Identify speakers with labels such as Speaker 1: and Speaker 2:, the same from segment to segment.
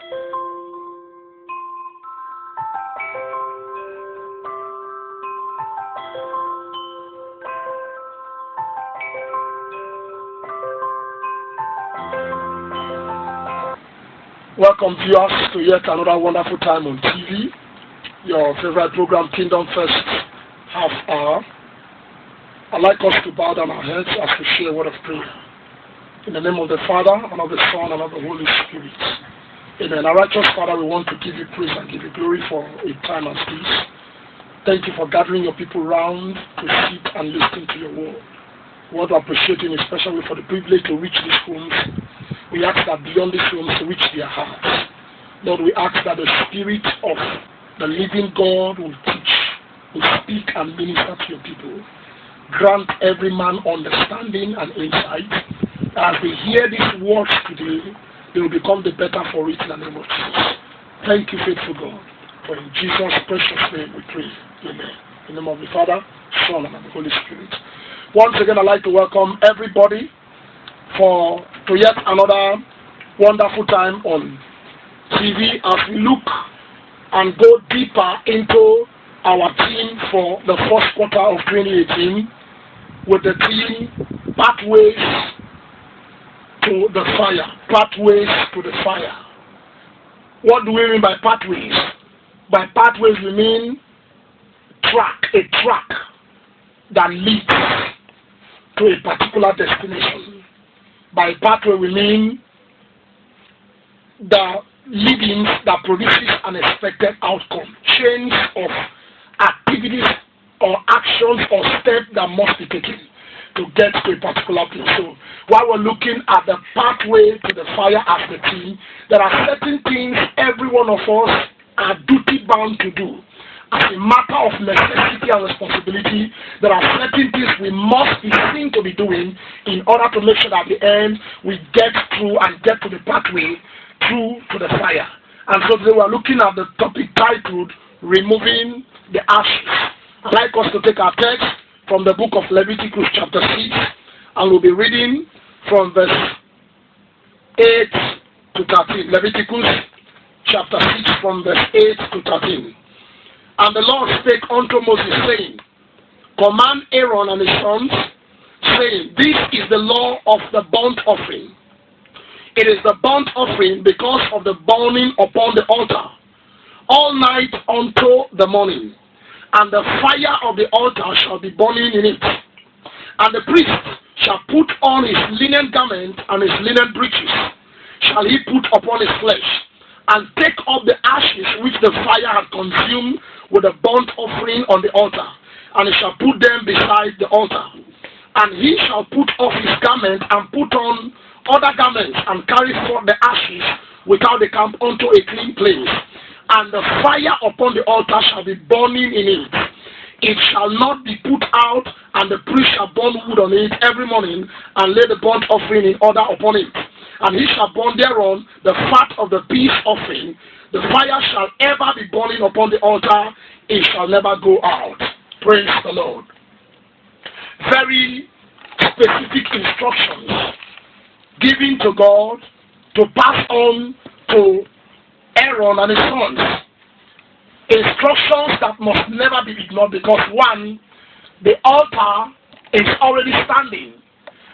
Speaker 1: Welcome viewers to yet another wonderful time on TV, your favorite program, Kingdom First Half Hour. I'd like us to bow down our heads as we share a word of prayer. In the name of the Father, and of the Son, and of the Holy Spirit. Amen. Our righteous Father, we want to give you praise and give you glory for a time as this. Thank you for gathering your people round to sit and listen to your word. We want to appreciate you especially for the privilege to reach these homes. We ask that beyond these homes to reach their hearts. Lord, we ask that the Spirit of the living God will teach, will speak and minister to your people. Grant every man understanding and insight. As they hear these words today, they will become the better for it in the name of Jesus. Thank you, faithful God. For in Jesus' precious name we pray. Amen. In the name of the Father, Son, and the Holy Spirit. Once again, I'd like to welcome everybody to yet another wonderful time on TV as we look and go deeper into our theme for the first quarter of 2018 with the theme Pathways to the Fire. Pathways to the Fire. What do we mean by pathways? By pathways we mean a track that leads to a particular destination. By pathway we mean the leadings that produces an expected outcome, chains of activities or actions or steps that must be taken to get to a particular place. So while we're looking at the pathway to the fire as the theme, there are certain things every one of us are duty bound to do. As a matter of necessity and responsibility, there are certain things we must be seen to be doing in order to make sure that at the end we get through and get to the pathway through to the fire. And so today we are looking at the topic titled Removing the Ashes. I'd like us to take our text from the book of Leviticus chapter 6, and we'll be reading from verse 8 to 13. Leviticus chapter 6 from verse 8 to 13. And the Lord spake unto Moses, saying, Command Aaron and his sons, saying, This is the law of the burnt offering. It is the burnt offering because of the burning upon the altar, all night unto the morning. And the fire of the altar shall be burning in it. And the priest shall put on his linen garment and his linen breeches, shall he put upon his flesh, and take up the ashes which the fire had consumed with the burnt offering on the altar, and he shall put them beside the altar. And he shall put off his garment and put on other garments, and carry forth the ashes without the camp unto a clean place. And the fire upon the altar shall be burning in it. It shall not be put out, and the priest shall burn wood on it every morning, and lay the burnt offering in order upon it. And he shall burn thereon the fat of the peace offering. The fire shall ever be burning upon the altar, it shall never go out. Praise the Lord. Very specific instructions given to God to pass on to Aaron and his sons. Instructions that must never be ignored, because one, the altar is already standing,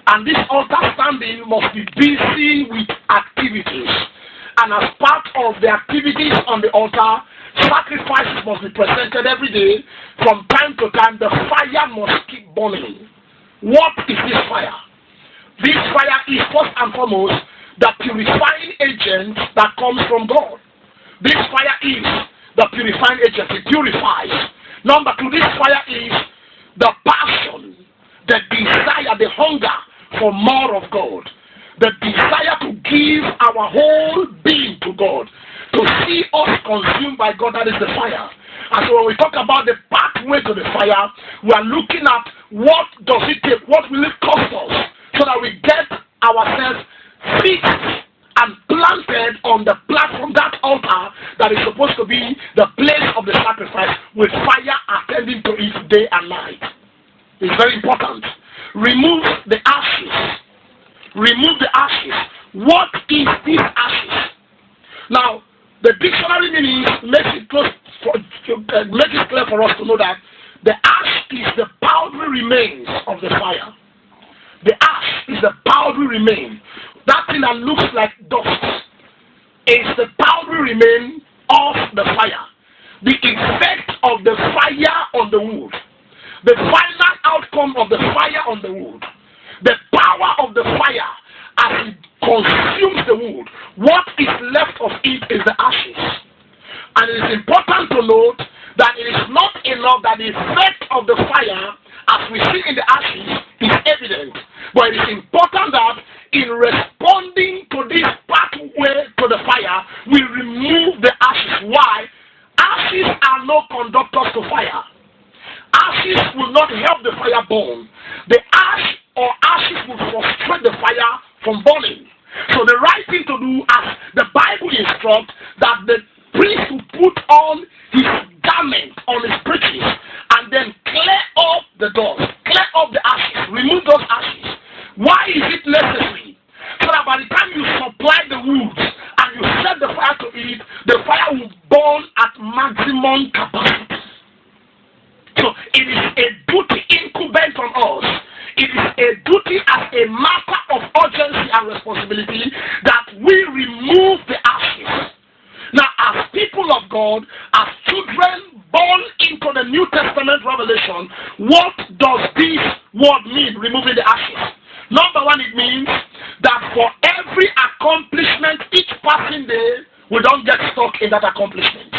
Speaker 1: and this altar standing must be busy with activities. And as part of the activities on the altar, sacrifices must be presented every day. From time to time, the fire must keep burning. What is this fire? This fire is first and foremost the purifying agent that comes from God. This fire is the purifying agent. It purifies. Number two, this fire is the passion, the desire, the hunger for more of God. The desire to give our whole being to God, to see us consumed by God. That is the fire. And so when we talk about the pathway to the fire, we are looking at what does it take, what will it cost us, so that we get ourselves fixed and planted on the platform, that altar that is supposed to be the place of the sacrifice, with fire attending to it day and night. It's very important. Remove the ashes. Remove the ashes. What is this ashes? Now, the dictionary meaning makes it clear for us to know that the ash is the powdery remains of the fire. The ash is the powdery remain. That thing that looks like dust is the powdery remain of the fire. The effect of the fire on the wood. The final outcome of the fire on the wood. The power of the fire as it consumes the wood. What is left of it is the ashes. And it is important to note that it is not enough that the effect of the fire, as we see in the ashes, is evident. But it is important that in responding to this pathway to the fire, we remove the ashes. Why? Ashes are no conductors to fire. Ashes will not help the fire burn. The ash or ashes will frustrate the fire from burning. So the right thing to do, as the Bible instructs, that the priest will put on his garment on his breeches and then clear up the dust, clear up the ashes, remove those ashes. Why is it necessary? So that by the time you supply the wood and you set the fire to it, the fire will burn at maximum capacity. So it is a duty incumbent on us. It is a duty as a matter of urgency and responsibility that we remove the ashes. Now, as people of God, as children born into the New Testament revelation, what does this word mean, removing the ashes? Number one, it means that for every accomplishment each passing day, we don't get stuck in that accomplishment.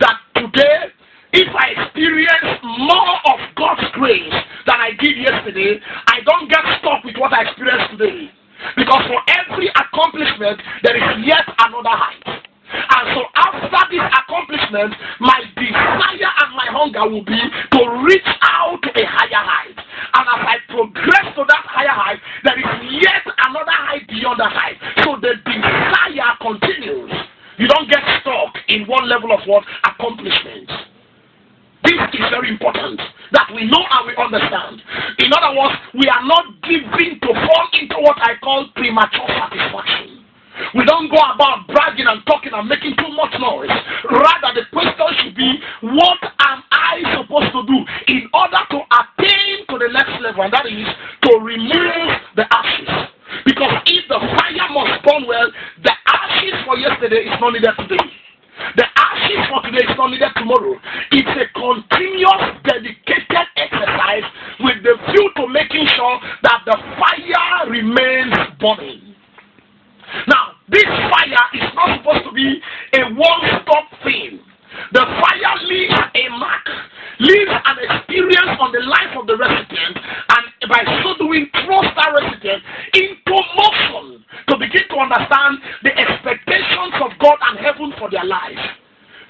Speaker 1: That today, if I experience more of God's grace than I did yesterday, I don't get stuck with what I experienced today. Because for every accomplishment, there is yet another height. And so after this accomplishment, my desire and my hunger will be to reach out to a higher height. And as I progress to that higher height, there is yet another height beyond that height. So the desire continues. You don't get stuck in one level of what? Accomplishment. This is very important that we know and we understand. In other words, we are not giving to fall into what I call premature satisfaction. We don't go about bragging and talking and making too much noise. Rather, the question should be, what am I supposed to do in order to attain to the next level? And that is to remove the ashes. Because if the fire must burn well, the ashes for yesterday is not needed today. The ashes for today is not needed tomorrow. It's a continuous, dedicated exercise with the view to making sure that the fire remains burning. Now, this fire is not supposed to be a one-stop thing. The fire leaves a mark, leaves an experience on the life of the recipient, and by so doing, throws that recipient into motion to begin to understand the expectations of God and heaven for their life.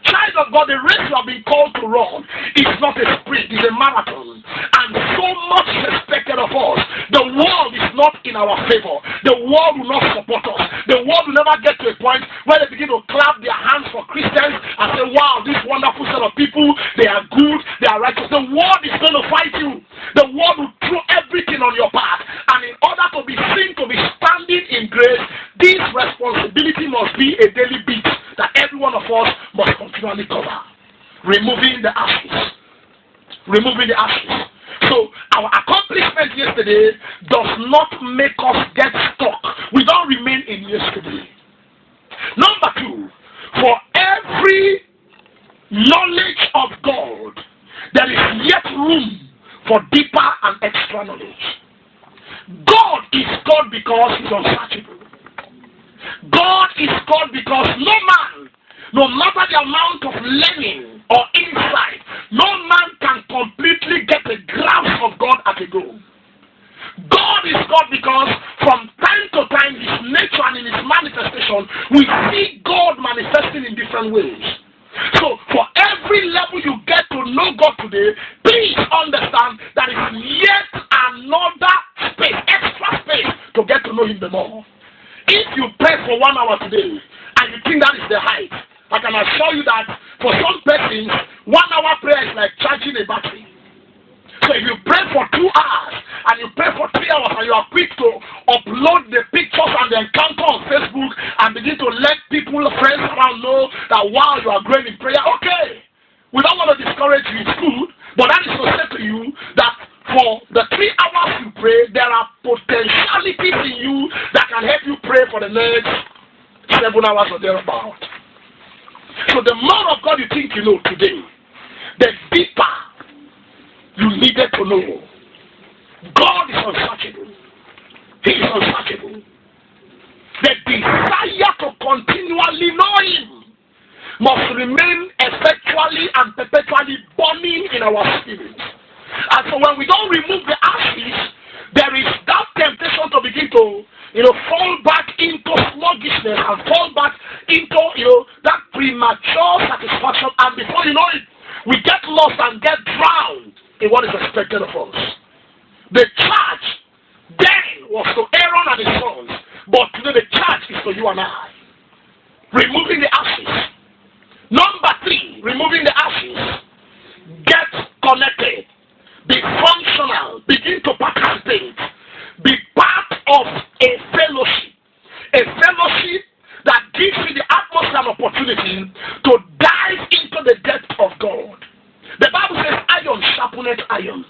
Speaker 1: Child of God, the race you have been called to run is not a sprint, it's a marathon. And so much is expected of us. The world is not in our favor. The world will not support us. The world will never get to a point where they begin to clap their hands for Christians and say, wow, this wonderful set of people, they are good, they are righteous. The world is going to fight you. The world will throw everything on your path. And in order to be seen to be standing in grace, this responsibility must be a daily beat that every one of us must continually cover. Removing the ashes. Removing the ashes. So our accomplishment yesterday does not make us get stuck. We don't remain in yesterday. Number two, for every knowledge of God, there is yet room for deeper and extra knowledge. God is God because He's unsearchable. God is God because no man, no matter the amount of learning or insight, no man can completely get a grasp of God at a go. God is God because from time to time, His nature and in His manifestation, we see God manifesting in different ways. So for every level you get to know God today, please understand that it's yet another space, extra space to get to know Him the more. If you pray for 1 hour today and you think that is the height, I can assure you that for some persons, 1 hour prayer is like charging a battery. So if you pray for 2 hours and you pray for 3 hours and you are quick to upload the pictures and the encounter on Facebook and begin to let people, friends around know that wow, you are growing in prayer, okay. We don't want to discourage you, it's good, but that is to say to you that for the 3 hours you pray, there are potentialities in you that can help you pray for the next 7 hours or thereabout. So the more of God you think you know today, the deeper you needed to know. God is unsearchable. He is unsearchable. The desire to continually know Him must remain effectually and perpetually burning in our spirits. And so when we don't remove the ashes, there is that temptation to begin to, fall back into sluggishness and fall back into, that premature satisfaction. And before you know it, we get lost and get drowned in what is expected of us. The church then was to Aaron and his sons, but today the church is to you and I. Removing the ashes. Number 3, removing the ashes. Get connected. Be functional. Begin to participate. Be part of a fellowship. A fellowship that gives you the atmosphere and opportunity to dive into the depth of God. The Bible says iron sharpeneth iron.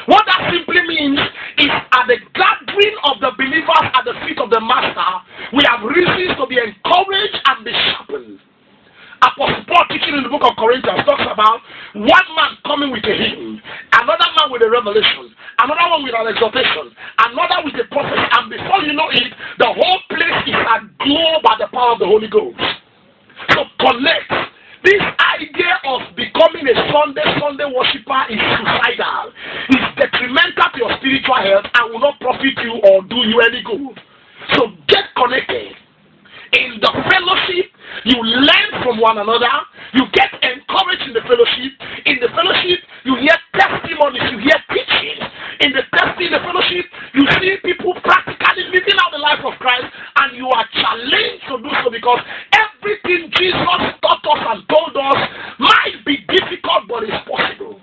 Speaker 1: What that simply means is at the gathering of the believers at the feet of the Master, we have reasons to be encouraged and be sharpened. Apostle Paul teaching in the book of Corinthians talks about one man coming with a hymn, another man with a revelation, another one with an exhortation, another with a prophecy, and before you know it, the whole place is aglow by the power of the Holy Ghost. So connect. This idea of becoming a Sunday worshiper is suicidal. It's detrimental to your spiritual health and will not profit you or do you any good. So get connected. In the fellowship, you learn from one another. You get encouraged in the fellowship. In the fellowship, you hear testimonies. You hear teaching. In the fellowship, you see people practically living out the life of Christ, and you are challenged to do so because everything Jesus taught us and told us might be difficult, but it's possible.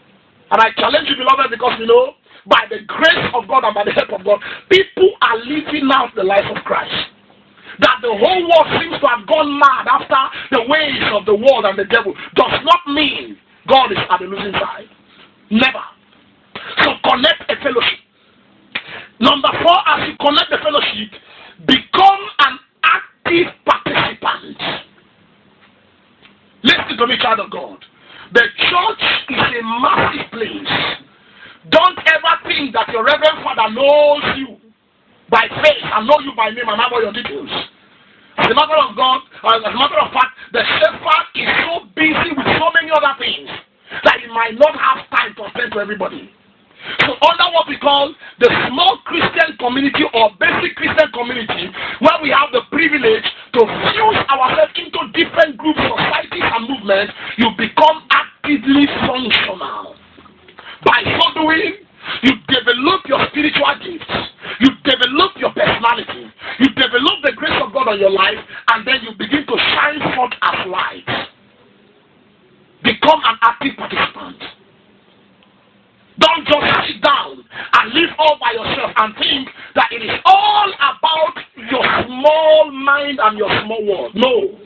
Speaker 1: And I challenge you, beloved, because by the grace of God and by the help of God, people are living out the life of Christ. That the whole world seems to have gone mad after the ways of the world and the devil does not mean God is at the losing side. Never. So connect a fellowship. Number 4, as you connect the fellowship, become an active participant. Listen to me, child of God. The church is a massive place. Don't ever think that your reverend father knows you by faith and know you by name and have all your details. As a matter of God, or as a matter of fact, the shepherd is so busy with so many other things that he might not have time to attend to everybody. So under what we call the small Christian community or basic Christian community, where we have the privilege to fuse ourselves into different groups, societies, and movements, you become actively functional. By so doing, you develop your spiritual gifts. You develop your personality. You develop the grace of God on your life, and then you begin to shine forth as light. Become an active participant. Don't just sit down and live all by yourself and think that it is all about your small mind and your small world. No.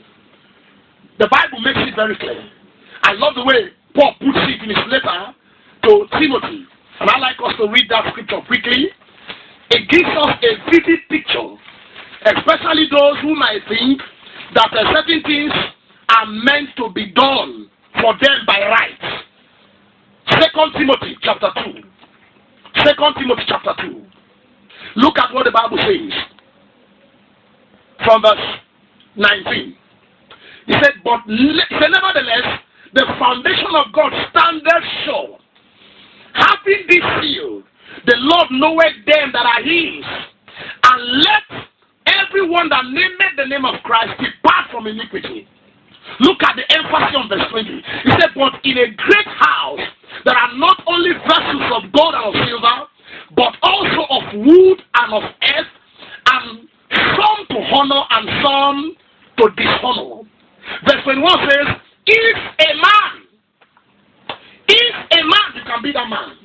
Speaker 1: The Bible makes it very clear. I love the way Paul puts it in his letter to Timothy. And I'd like us to read that scripture quickly. It gives us a vivid picture, especially those who might think that certain things are meant to be done for them by right. 2 Timothy chapter 2. 2 Timothy chapter 2. Look at what the Bible says. From verse 19. He said, nevertheless, the foundation of God standeth sure. Having this seal, the Lord knoweth them that are his. And let everyone that nameth the name of Christ depart from iniquity. Look at the emphasis on verse 20. He said, but in a great house there are not only vessels of gold and of silver, but also of wood and of earth, and some to honor and some to dishonor. Verse 21 says, if a man, you can be that man.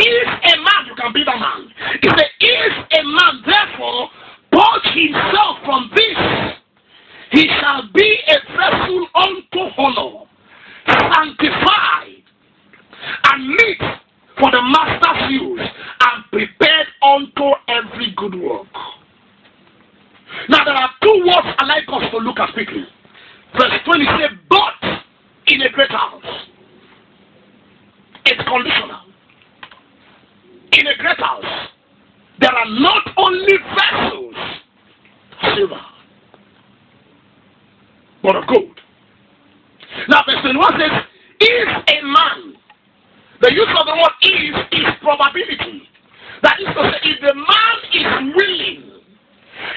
Speaker 1: If a man, you can be the man. He said, if a man therefore purge himself from this, he shall be a vessel unto honor, sanctified, and meet for the master's use, and prepared unto every good work. Now there are two words I like us to look at quickly. Verse 20 says, but in a great house. It's conditional. In a great house, there are not only vessels of silver, but of gold. Now verse 21 says, if a man, the use of the word is probability. That is to say, if the man is willing,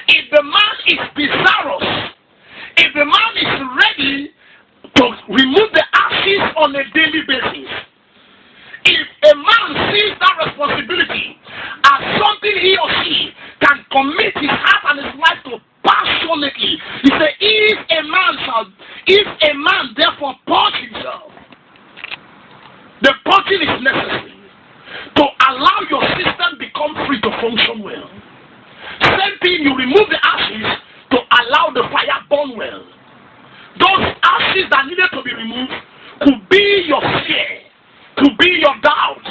Speaker 1: if the man is desirous, if the man is ready to remove the ashes on a daily basis, if a man sees that responsibility as something he or she can commit his heart and his life to passionately, he said, if a man therefore purge himself, the purging is necessary to allow your system become free to function well. Same thing, you remove the ashes to allow the fire burn well. Those ashes that needed to be removed could be your fear, could be your doubt,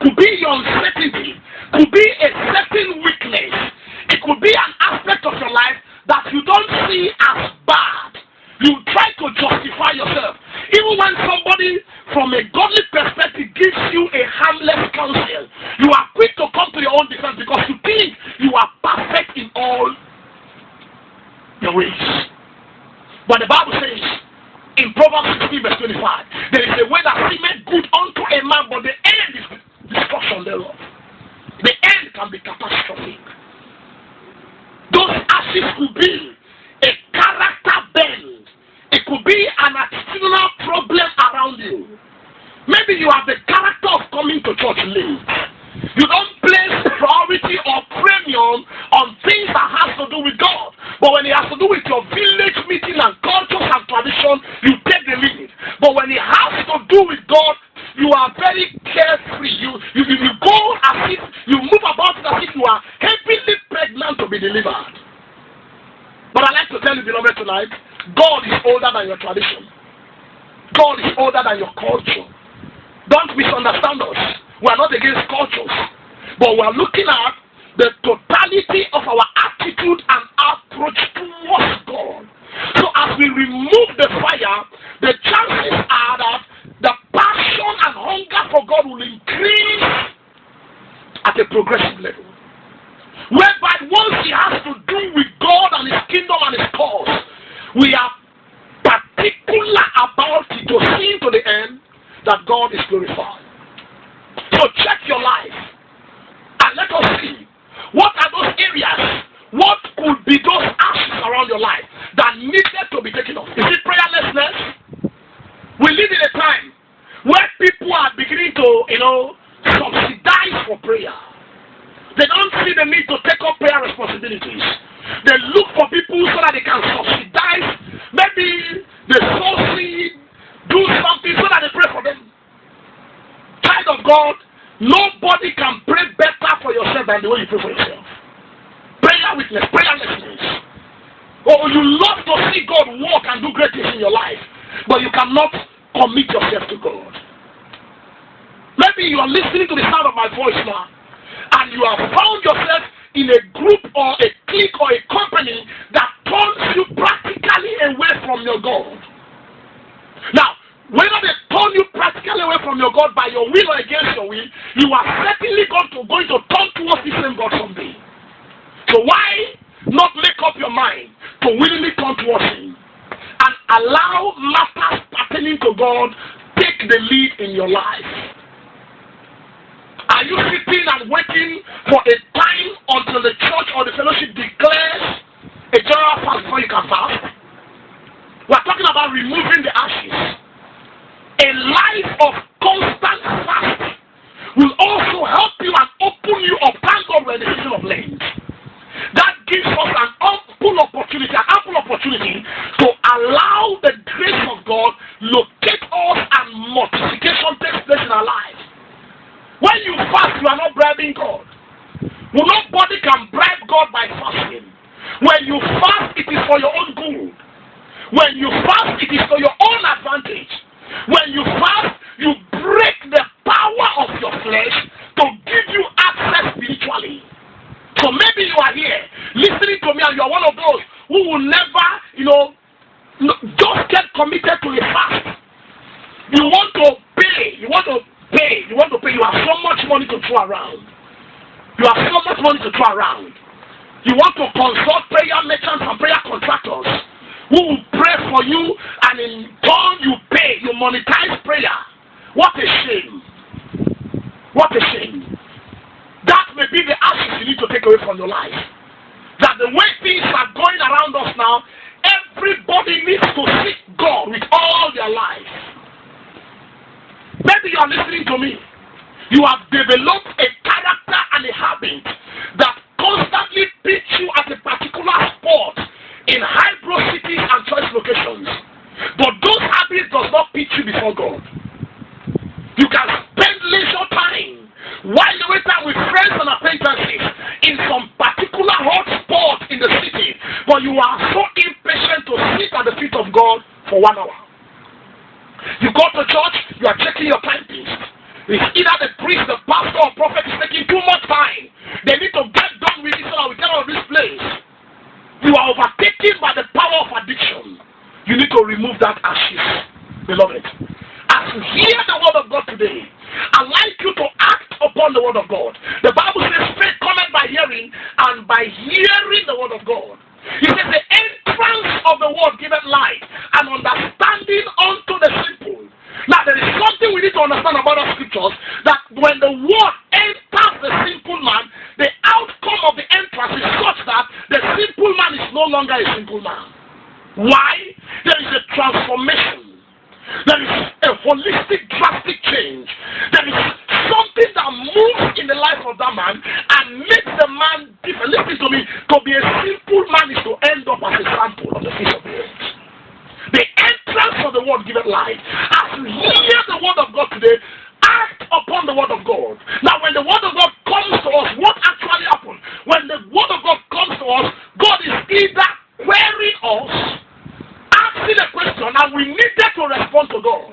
Speaker 1: could be your uncertainty, could be a certain weakness. It could be an aspect of your life that you don't see as bad. You try to justify yourself. Even when somebody from a godly perspective gives you a harmless counsel, you are quick to come to your own defense because you think you are perfect in all your ways. But the Bible says in Proverbs 16 verse 25, there is a way that seemeth good unto a man, but the end is destruction thereof. The end can be catastrophic. Those ashes could be a character bend. It could be an attitudinal problem around you. Maybe you have the character of coming to church late. You don't place priority or premium on things that has to do with God. But when it has to do with your village meeting and cultures and tradition, you take the lead. But when it has to do with God, you are very carefree. You go as if, you move about as if you are heavily pregnant to be delivered. But I like to tell you, beloved, tonight, God is older than your tradition. God is older than your culture. Don't misunderstand us. We are not against cultures, but we are looking at the totality of our attitude and approach towards God. So as we remove the fire, the chances are that the passion and hunger for God will increase at a progressive level. Whereby once it has to do with God and His kingdom and His cause, we are particular about it to see to the end that God is glorified. So check your life and let us see what are those areas, what could be those ashes around your life that needed to be taken off. Is it prayerlessness? We live in a time where people are beginning to, subsidize for prayer. They don't see the need to take up prayer responsibilities. They look for people so that they can subsidize. Maybe they sow seed, do something so that they pray for them. Child of God, nobody can pray better for yourself than the way you pray for yourself. Prayerlessness. Oh, you love to see God work and do great things in your life, but you cannot commit yourself to God. Maybe you are listening to the sound of my voice now, and you have found yourself in a group or a clique or a company that turns you practically away from your God. Now, whether they turn you practically away from your God by your will or against your will, you are certainly going to turn towards the same God someday. So why not make up your mind to willingly turn towards Him and allow matters pertaining to God take the lead in your life? Are you sitting and waiting for a time until the church or the fellowship declares a general fast before you can fast? We are talking about removing the ashes. A life of constant fast will also help you and open you up. Thank God we're in the season of Lent. That gives us an ample opportunity to allow the grace of God locate us and multiplication takes place in our lives. When you fast When you fast, it is for your own advantage. When you fast, you break the power of your flesh to give you access spiritually. So maybe you are here listening to me and you are one of those who will never, just get committed to a fast. You want to pay. You have so much money to throw around. You want to consult prayer merchants and prayer contractors who will pray for you, and in turn you pay, you monetize prayer. What a shame. That may be the ashes you need to take away from your life. That the way things are going around us now, everybody needs to seek God with all their life. Maybe you are listening to me. You have developed a character and a habit that constantly pitch you at a particular spot in high-bro cities and choice locations. But those habits does not pitch you before God. You can spend leisure time while you wait time with friends and acquaintances in some particular hot spot in the city, but you are so impatient to sit at the feet of God for 1 hour. You go to church, you are checking your timepiece. It's either the priest, the pastor, or prophet is taking too much time. They need to get done with this so that we get out of this place. You are overtaken by the power of addiction. You need to remove that ashes, beloved. As you hear the word of God today, I'd like you to act upon the word of God. The Bible says faith cometh by hearing, and by hearing the word of God. It says the entrance of the word giveth light, and understanding unto the simple. Now there is something we need to understand about the scriptures, that when the word enters the simple man, the outcome of the entrance is such that the simple man is no longer a simple man. Why? There is a transformation. There is a holistic, drastic change. There is something that moves in the life of that man and makes the man different. Listen to me. To be a simple man is to end up as a sample of the face of the earth. The entrance of the word giveth light. As you hear the word of God today, act upon the word of God. Now, when the word of God comes to us, what actually happens? When the word of God comes to us, God is either querying us, asking a question, and we needed to respond to God.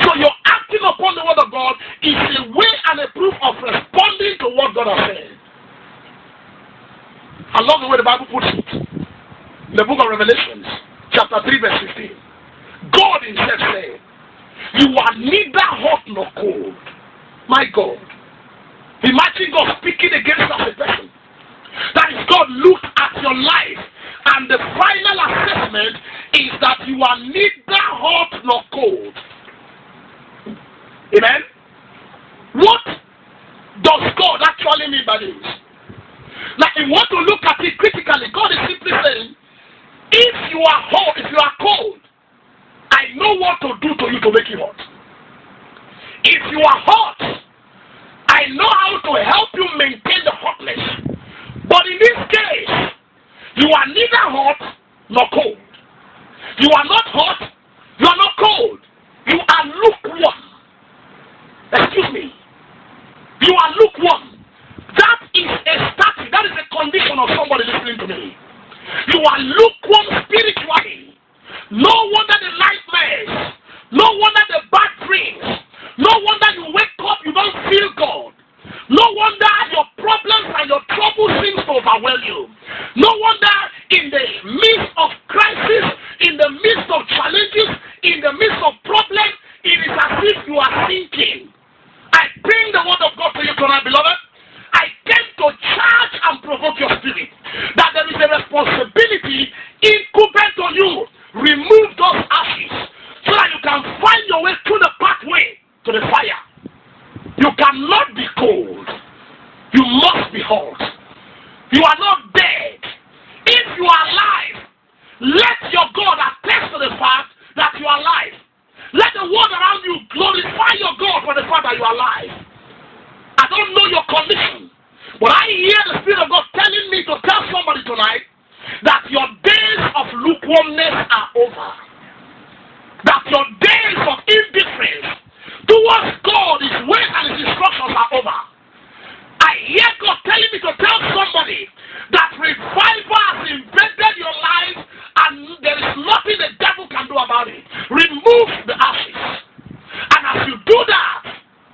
Speaker 1: So your acting upon the word of God is a way and a proof of responding to what God has said. I love the way the Bible puts it. In the book of Revelations, chapter 3, verse 15. God himself said, you are neither hot nor cold. My God. Imagine God speaking against us a person. That is, God looked at your life, and the final assessment is that you are neither hot nor cold. Amen? What does God actually mean by this? Like, if you want to look at it critically, God is simply saying, if you are hot, if you are cold, I know what to do to you to make you hot. If you are hot, I know how to help you maintain the hotness. But in this case, you are neither hot nor cold. You are not hot, you are not cold. You are lukewarm. Excuse me. You are lukewarm. That is a status, that is a condition of somebody listening to me. You are lukewarm spiritually. No wonder the nightmares. No wonder the bad dreams. No wonder you wake up, you don't feel God. No wonder your problems and your troubles seem to overwhelm you. No wonder in the midst of crisis, in the midst of challenges, in the midst of problems, it is as if you are sinking. I bring the word of God to you tonight, beloved. I came to charge and provoke your spirit that there is a responsibility incumbent on you. Remove those ashes so that you can find your way through the pathway to the fire. You cannot be cold. You must be hot. You are not dead. If you are alive, let your God attest to the fact that you are alive. Let the world around you glorify your God for the fact that you are alive. I don't know your condition, but I hear the Spirit of God telling me to tell somebody tonight that your days of lukewarmness are over. That your days of indifference towards God, His ways and His instructions are over. I hear God telling me to tell somebody that revival has invaded your life and there is nothing the devil can do about it. Remove the ashes. And as you do that,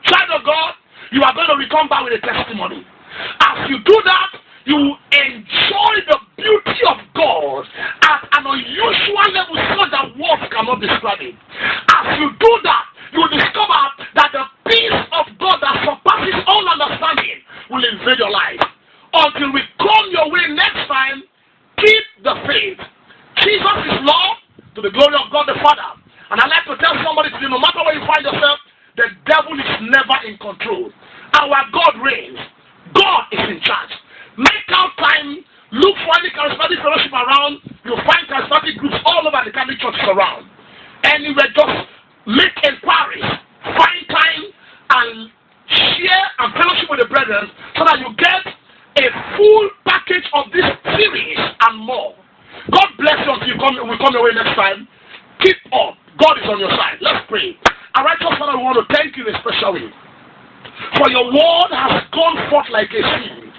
Speaker 1: child of God, you are going to return back with a testimony. As you do that, you will enjoy the beauty of God at an unusual level so that words cannot describe it. As you do that, you will discover that the peace of God that surpasses all understanding will invade your life. Until we come your way next time, keep the faith. Jesus is Lord to the glory of God the Father. And I'd like to tell somebody today, no matter where you find yourself, the devil is never in control. Our God reigns. God is in charge. Make out time, look for any charismatic fellowship around. You'll find charismatic groups all over the Catholic churches around. Anywhere, just make inquiries, find time, and share and fellowship with the brethren so that you get a full package of this series and more. God bless you until we come your way next time. Keep up. God is on your side. Let's pray. Our righteous Father, we want to thank you in a special way. For your word has gone forth like a seed.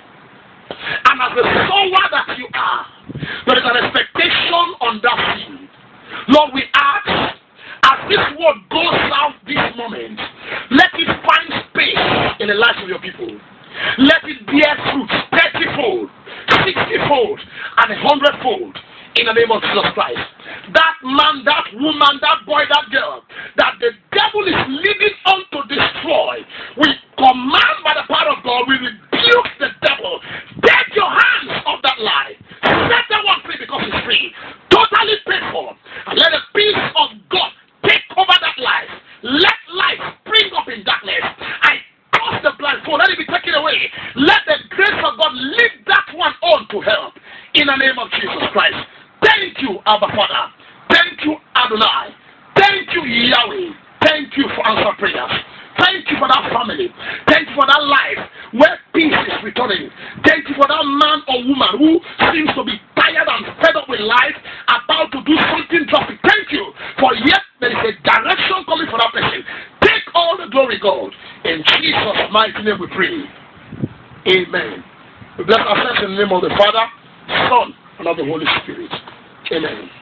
Speaker 1: And as the sower that you are, there is an expectation on that seed. Lord, we ask, as this word goes out this moment, let it find space in the lives of your people. Let it bear fruit 30-fold, 60-fold, and 100-fold in the name of Jesus Christ. That man, that woman, that boy, that girl, that the devil is leading on to destroy, we command by the power of God, we rebuke the devil. Take your hands off that lie. Set that one free because it's free. Totally paid for. And let the peace of God take over that life. Let life spring up in darkness. I cause the blindfold. Let it be taken away. Let the grace of God lead that one on to help. In the name of Jesus Christ. Thank you, Abba Father. Thank you, Adonai. Thank you, Yahweh. Thank you for answer prayers. Thank you for that family. Thank you for that life where peace is returning. Thank you for that man or woman who seems to be tired and fed up with life, about to do something drastic. Thank you for yet there is a direction coming for that person. Take all the glory, God. In Jesus' mighty name we pray. Amen. We bless ourselves in the name of the Father, Son, and of the Holy Spirit. Amen.